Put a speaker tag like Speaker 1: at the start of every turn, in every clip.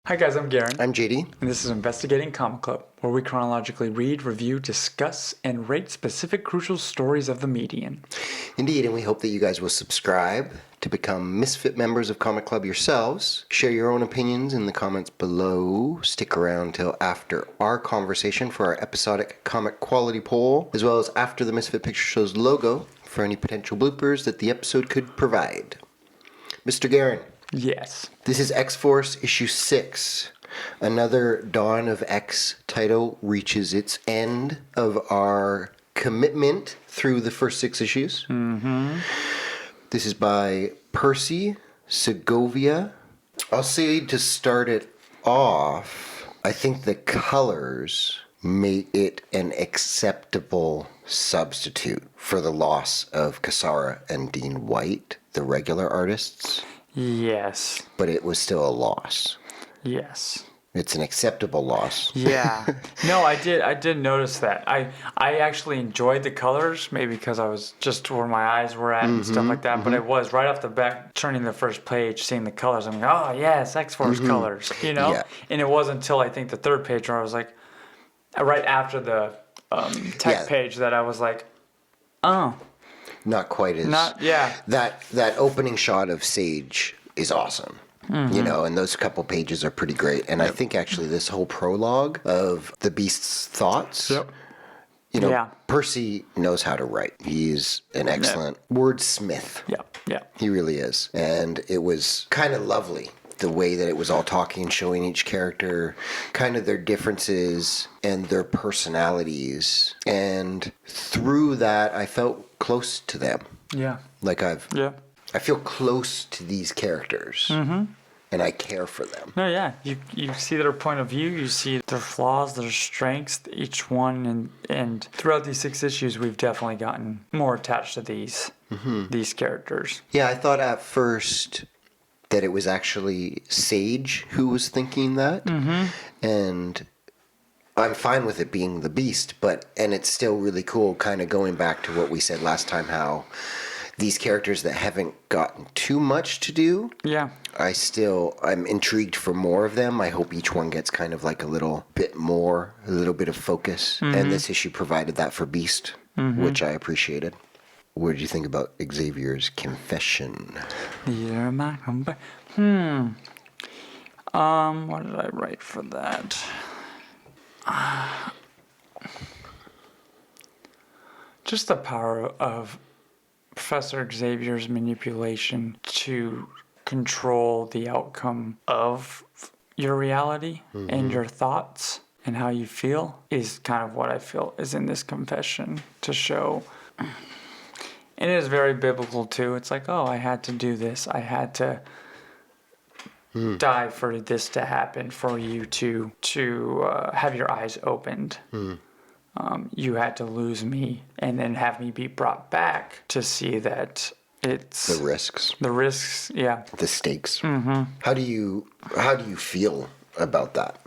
Speaker 1: Hi guys, I'm Garen.
Speaker 2: I'm JD.
Speaker 1: And this is Investigating Comic Club, where we chronologically read, review, discuss, and rate specific crucial stories of the medium.
Speaker 2: Indeed, and we hope that you guys will subscribe to become Misfit members of Comic Club yourselves. Share your own opinions in the comments below. Stick around till after our conversation for our episodic comic quality poll, as well as after the Misfit Picture Show's logo for any potential bloopers that the episode could provide. Mr. Garen.
Speaker 1: Yes.
Speaker 2: This is X-Force issue 6. Another Dawn of X title reaches its end of our commitment through the first 6 issues.
Speaker 1: Mm-hmm.
Speaker 2: This is by Percy Segovia. I'll say to start it off, I think the colors make it an acceptable substitute for the loss of Cassara and Dean White, the regular artists.
Speaker 1: Yes.
Speaker 2: But it was still a loss.
Speaker 1: Yes.
Speaker 2: It's an acceptable loss.
Speaker 1: Yeah. No, I did notice that. I actually enjoyed the colors, maybe because I was just where my eyes were at and stuff like that. But it was right off the bat, turning the first page, seeing the colors. I'm like, oh yes, X-Force colors, you know?
Speaker 2: Yeah.
Speaker 1: And it wasn't until I think the third page where I was like, right after the tech page that I was like, oh.
Speaker 2: Not quite as... That opening shot of Sage is awesome. Mm-hmm. You know, and those couple pages are pretty great. And I think actually this whole prologue of the Beast's thoughts, you know, Percy knows how to write. He's an excellent wordsmith.
Speaker 1: Yeah.
Speaker 2: He really is. And it was kind of lovely, the way that it was all talking, showing each character kind of their differences and their personalities. And through that, I felt close to them.
Speaker 1: Yeah.
Speaker 2: Like I feel close to these characters. Mm-hmm. And I care for them.
Speaker 1: No, yeah. You see their point of view, you see their flaws, their strengths, each one, and throughout these 6 issues, we've definitely gotten more attached to these characters.
Speaker 2: Yeah, I thought at first that it was actually Sage who was thinking that. Mm-hmm. And I'm fine with it being the Beast, and it's still really cool kind of going back to what we said last time, how these characters that haven't gotten too much to do. Yeah. I'm intrigued for more of them. I hope each one gets kind of like a little bit more, a little bit of focus. Mm-hmm. And this issue provided that for Beast, which I appreciated. What did you think about Xavier's confession?
Speaker 1: You're my what did I write for that? Just the power of Professor Xavier's manipulation to control the outcome of your reality and your thoughts and how you feel is kind of what I feel is in this confession to show. And it is very biblical too. It's like, oh, I had to do this. I had to die for this to happen, for you to have your eyes opened. You had to lose me and then have me be brought back to see that it's
Speaker 2: the risks.
Speaker 1: Yeah.
Speaker 2: The stakes. Mm-hmm. How do you feel about that?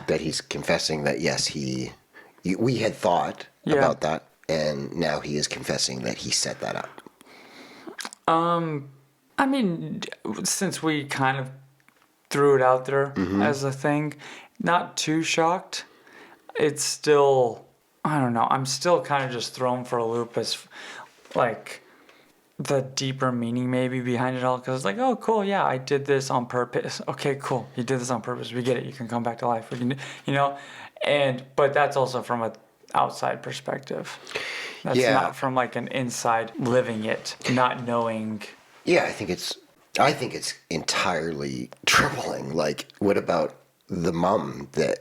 Speaker 2: That he's confessing that yes, we had thought about that, and now he is confessing that he set that up.
Speaker 1: I mean, since we kind of threw it out there as a thing, not too shocked. It's still, I don't know, I'm still kind of just thrown for a loop as, like, the deeper meaning maybe behind it all. Because it's like, oh, cool, yeah, I did this on purpose. Okay, cool, you did this on purpose. We get it. You can come back to life. We can, you know, but that's also from an outside perspective. That's not from, like, an inside living it, not knowing.
Speaker 2: Yeah, I think it's entirely troubling. Like, what about the mom that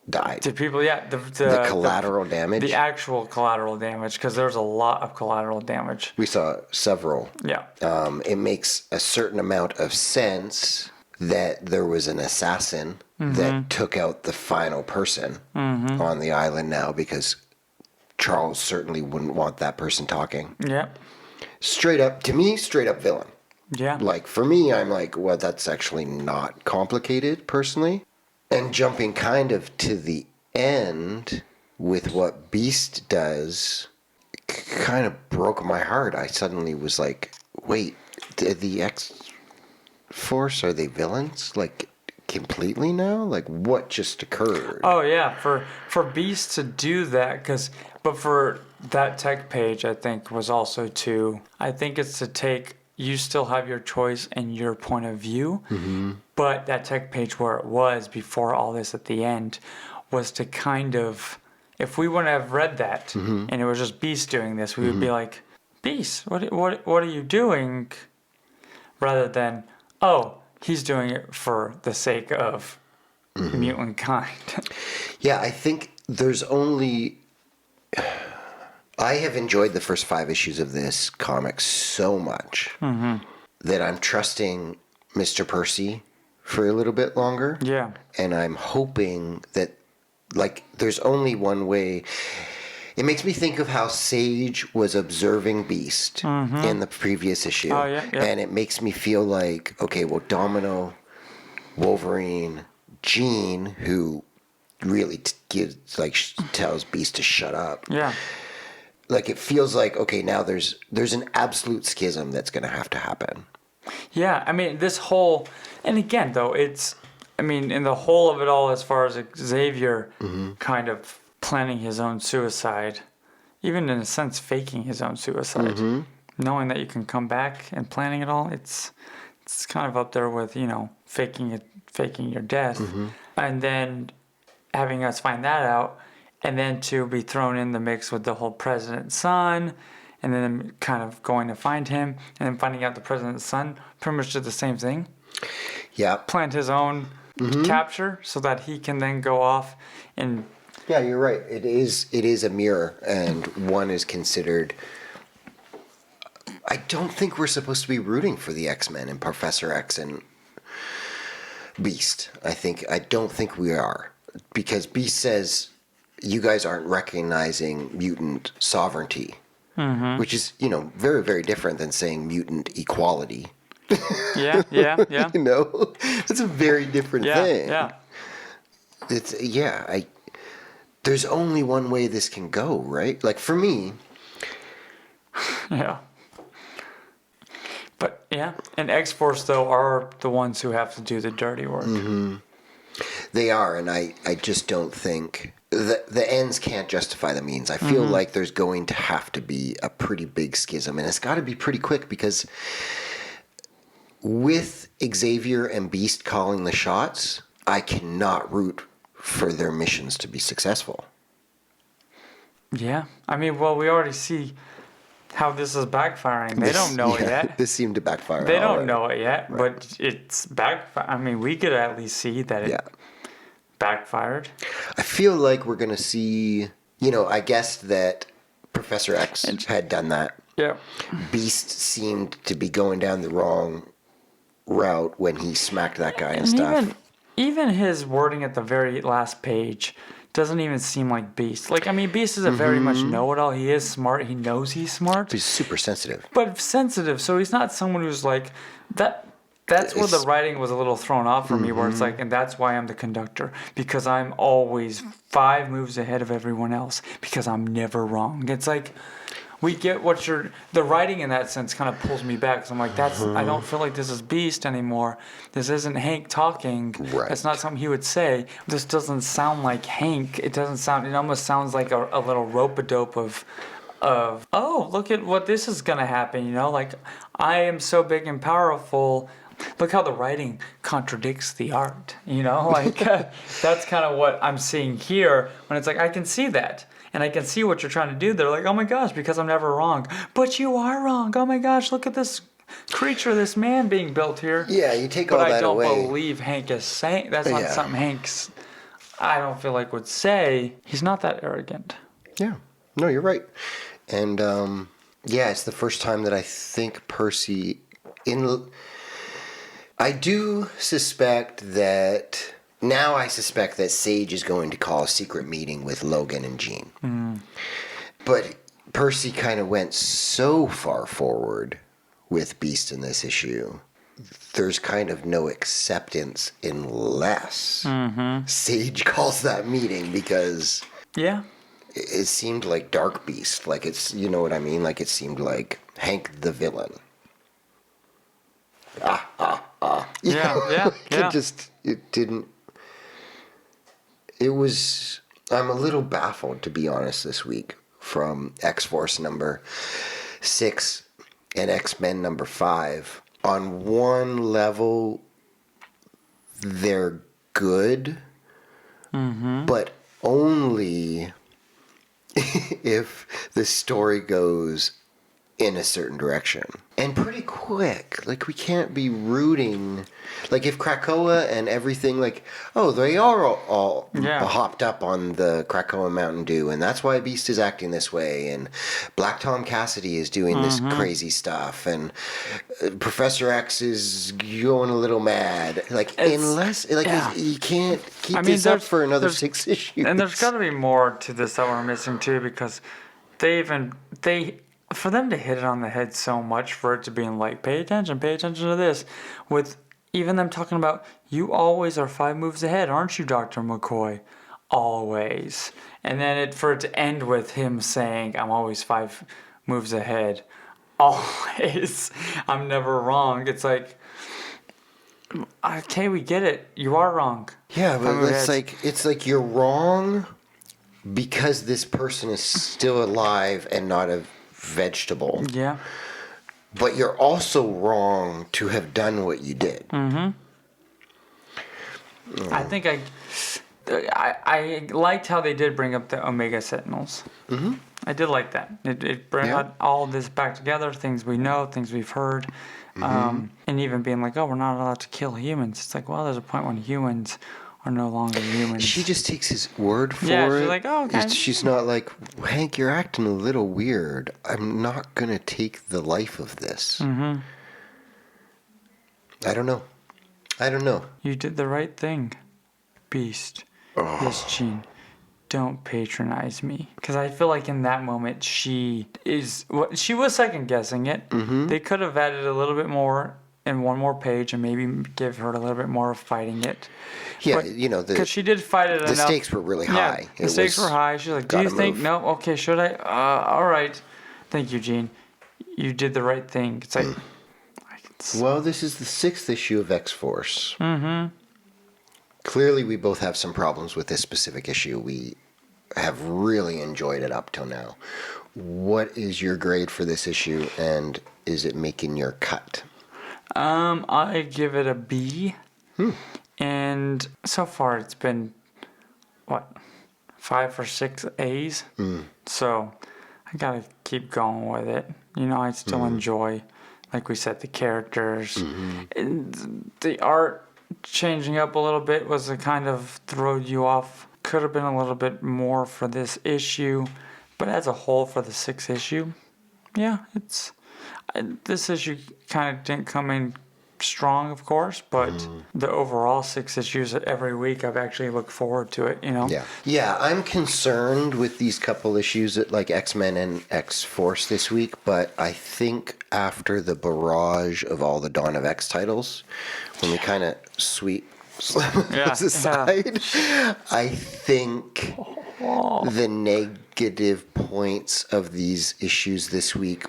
Speaker 2: died?
Speaker 1: To people,
Speaker 2: the collateral damage?
Speaker 1: The actual collateral damage, because there's a lot of collateral damage.
Speaker 2: We saw several.
Speaker 1: Yeah.
Speaker 2: It makes a certain amount of sense that there was an assassin that took out the final person on the island now, because Charles certainly wouldn't want that person talking.
Speaker 1: Yeah.
Speaker 2: Straight up villain.
Speaker 1: Yeah.
Speaker 2: Like, for me, I'm like, well, that's actually not complicated, personally. And jumping kind of to the end with what Beast does kind of broke my heart. I suddenly was like, wait, the X-Force, are they villains? Like, completely now? Like, what just occurred?
Speaker 1: Oh yeah, for Beast to do that, but for that tech page, I think was also I think it's to take, you still have your choice and your point of view, but that tech page where it was before all this at the end was to kind of, if we wouldn't have read that and it was just Beast doing this, we would be like, Beast, what are you doing? Rather than, oh, he's doing it for the sake of mutant kind.
Speaker 2: Yeah, I think there's only... I have enjoyed the first 5 issues of this comic so much that I'm trusting Mr. Percy for a little bit longer.
Speaker 1: Yeah.
Speaker 2: And I'm hoping that, like, there's only one way. It makes me think of how Sage was observing Beast in the previous issue.
Speaker 1: Oh, yeah.
Speaker 2: And it makes me feel like, okay, well, Domino, Wolverine, Jean, who really tells Beast to shut up.
Speaker 1: Yeah.
Speaker 2: Like, it feels like, okay, now there's an absolute schism that's going to happen.
Speaker 1: Yeah, I mean, this whole, and again, though, in the whole of it all, as far as Xavier kind of planning his own suicide, even in a sense faking his own suicide, knowing that you can come back and planning it all, it's kind of up there with, faking your death, and then having us find that out, and then to be thrown in the mix with the whole president's son, and then kind of going to find him, and then finding out the president's son pretty much did the same thing.
Speaker 2: Yeah.
Speaker 1: Planned his own capture so that he can then go off and...
Speaker 2: Yeah, you're right. It is a mirror, and one is considered... I don't think we're supposed to be rooting for the X-Men and Professor X and Beast. I don't think we are. Because Beast says, you guys aren't recognizing mutant sovereignty. Which is, very, very different than saying mutant equality.
Speaker 1: Yeah.
Speaker 2: It's a very different thing.
Speaker 1: Yeah.
Speaker 2: There's only one way this can go, right? Like, for me...
Speaker 1: Yeah. But, yeah. And X-Force, though, are the ones who have to do the dirty work.
Speaker 2: They are, and I just don't think... The ends can't justify the means. I feel like there's going to have to be a pretty big schism, and it's got to be pretty quick, because with Xavier and Beast calling the shots, I cannot root for their missions to be successful.
Speaker 1: Yeah. We already see how this is backfiring. They don't know it yet.
Speaker 2: This seemed to backfire.
Speaker 1: They don't know it yet, but it's backfiring. We could at least see that it backfired.
Speaker 2: I feel like we're going to see, I guessed that Professor X had done that.
Speaker 1: Yeah.
Speaker 2: Beast seemed to be going down the wrong route when he smacked that guy and stuff.
Speaker 1: Even his wording at the very last page doesn't even seem like Beast. Beast is a very much know-it-all. He is smart. He knows he's smart.
Speaker 2: He's super sensitive.
Speaker 1: But sensitive, so he's not someone who's like that. That's where the writing was a little thrown off for me, where it's like, and that's why I'm the conductor, because I'm always 5 moves ahead of everyone else, because I'm never wrong. It's like, we get the writing in that sense kind of pulls me back, because I'm like, I don't feel like this is Beast anymore. This isn't Hank talking.
Speaker 2: Right.
Speaker 1: That's not something he would say. This doesn't sound like Hank. It almost sounds like a little rope-a-dope of, oh, look at what this is going to happen, like, I am so big and powerful. Look how the writing contradicts the art, that's kind of what I'm seeing here, when it's like, I can see that, and I can see what you're trying to do. They're like, oh my gosh, because I'm never wrong. But you are wrong. Oh my gosh, look at this creature, this man being built here.
Speaker 2: Yeah, you take all that away.
Speaker 1: But I don't believe Hank is saying, that's not something Hank's, I don't feel like would say. He's not that arrogant.
Speaker 2: Yeah, no, you're right. And, it's the first time that I think Percy, I do suspect that... Now I suspect that Sage is going to call a secret meeting with Logan and Jean. But Percy kind of went so far forward with Beast in this issue. There's kind of no acceptance unless Sage calls that meeting, because...
Speaker 1: Yeah.
Speaker 2: It seemed like Dark Beast. Like, it's... You know what I mean? Like, it seemed like Hank the villain.
Speaker 1: Yeah.
Speaker 2: Just, it didn't. It was. I'm a little baffled, to be honest, this week from X-Force number 6 and X-Men number 5. On one level, they're good, but only if the story goes in a certain direction. And pretty quick. Like, we can't be rooting. Like, if Krakoa and everything, like, oh, they are all hopped up on the Krakoa Mountain Dew, and that's why Beast is acting this way, and Black Tom Cassidy is doing this crazy stuff, and Professor X is going a little mad. Like, unless, like, you can't keep this up for another 6 issues.
Speaker 1: And there's got to be more to this that we're missing, too, because for them to hit it on the head so much, for it to be like, pay attention to this, with even them talking about, you always are 5 moves ahead, aren't you, Dr. McCoy? Always. And then for it to end with him saying, I'm always 5 moves ahead. Always. I'm never wrong. It's like, okay, we get it. You are wrong.
Speaker 2: Yeah, but it's like you're wrong because this person is still alive and not a vegetable.
Speaker 1: Yeah.
Speaker 2: But you're also wrong to have done what you did.
Speaker 1: I think I liked how they did bring up the Omega Sentinels. I did like that. It brought all this back together, things we know, things we've heard. And even being like, oh, we're not allowed to kill humans. It's like, well, there's a point when humans are no longer humans.
Speaker 2: She just takes his word for it.
Speaker 1: Yeah, she's like, oh, okay.
Speaker 2: She's not like, Hank, you're acting a little weird. I'm not going to take the life of this. I don't know.
Speaker 1: You did the right thing, Beast. Yes, Jean. Don't patronize me. Because I feel like in that moment, she was second guessing it. They could have added a little bit more in one more page and maybe give her a little bit more of fighting it.
Speaker 2: Yeah,
Speaker 1: but, because she did fight it enough.
Speaker 2: The stakes were really high.
Speaker 1: Yeah, the stakes were high. She's like, do you think? No? Okay, should I? All right. Thank you, Jean. You did the right thing. It's like...
Speaker 2: Well, this is the 6th issue of X-Force. Clearly, we both have some problems with this specific issue. We have really enjoyed it up till now. What is your grade for this issue, and is it making your cut?
Speaker 1: I give it a B. And so far it's been, 5 or 6 A's? So I gotta keep going with it. I still enjoy, like we said, the characters. And the art changing up a little bit was a kind of throw you off. Could have been a little bit more for this issue. But as a whole, for the 6th issue, yeah, this issue kind of didn't come in strong, of course, but the overall 6 issues every week, I've actually looked forward to it,
Speaker 2: Yeah, I'm concerned with these couple issues at like X-Men and X-Force this week, but I think after the barrage of all the Dawn of X titles, when we kind of sweep those aside, I think the negative points of these issues this week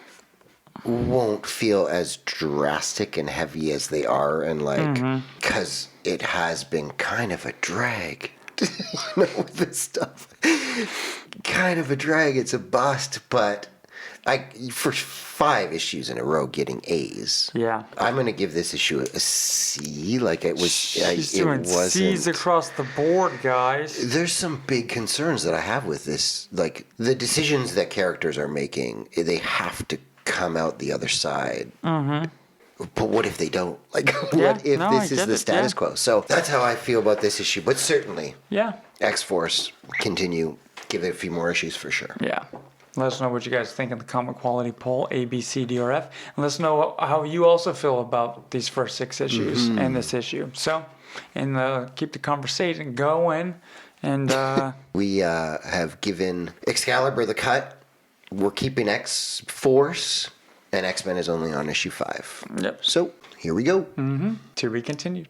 Speaker 2: won't feel as drastic and heavy as they are, and because it has been kind of a drag, with this stuff. Kind of a drag. It's a bust, but for 5 issues in a row getting A's.
Speaker 1: Yeah.
Speaker 2: I'm going to give this issue a C. Like it was.
Speaker 1: She's doing C's across the board, guys.
Speaker 2: There's some big concerns that I have with this. Like the decisions that characters are making, they have to come out the other side. But what if they don't? Like, what if this is the status quo? So that's how I feel about this issue. But certainly, X-Force, continue. Give it a few more issues for sure.
Speaker 1: Yeah. Let us know what you guys think in the comic quality poll, A, B, C, D, or F. And let us know how you also feel about these first 6 issues and this issue. So, and keep the conversation going. And
Speaker 2: we have given Excalibur the cut. We're keeping X-Force, and X-Men is only on issue 5.
Speaker 1: Yep.
Speaker 2: So, here we go.
Speaker 1: To be continued.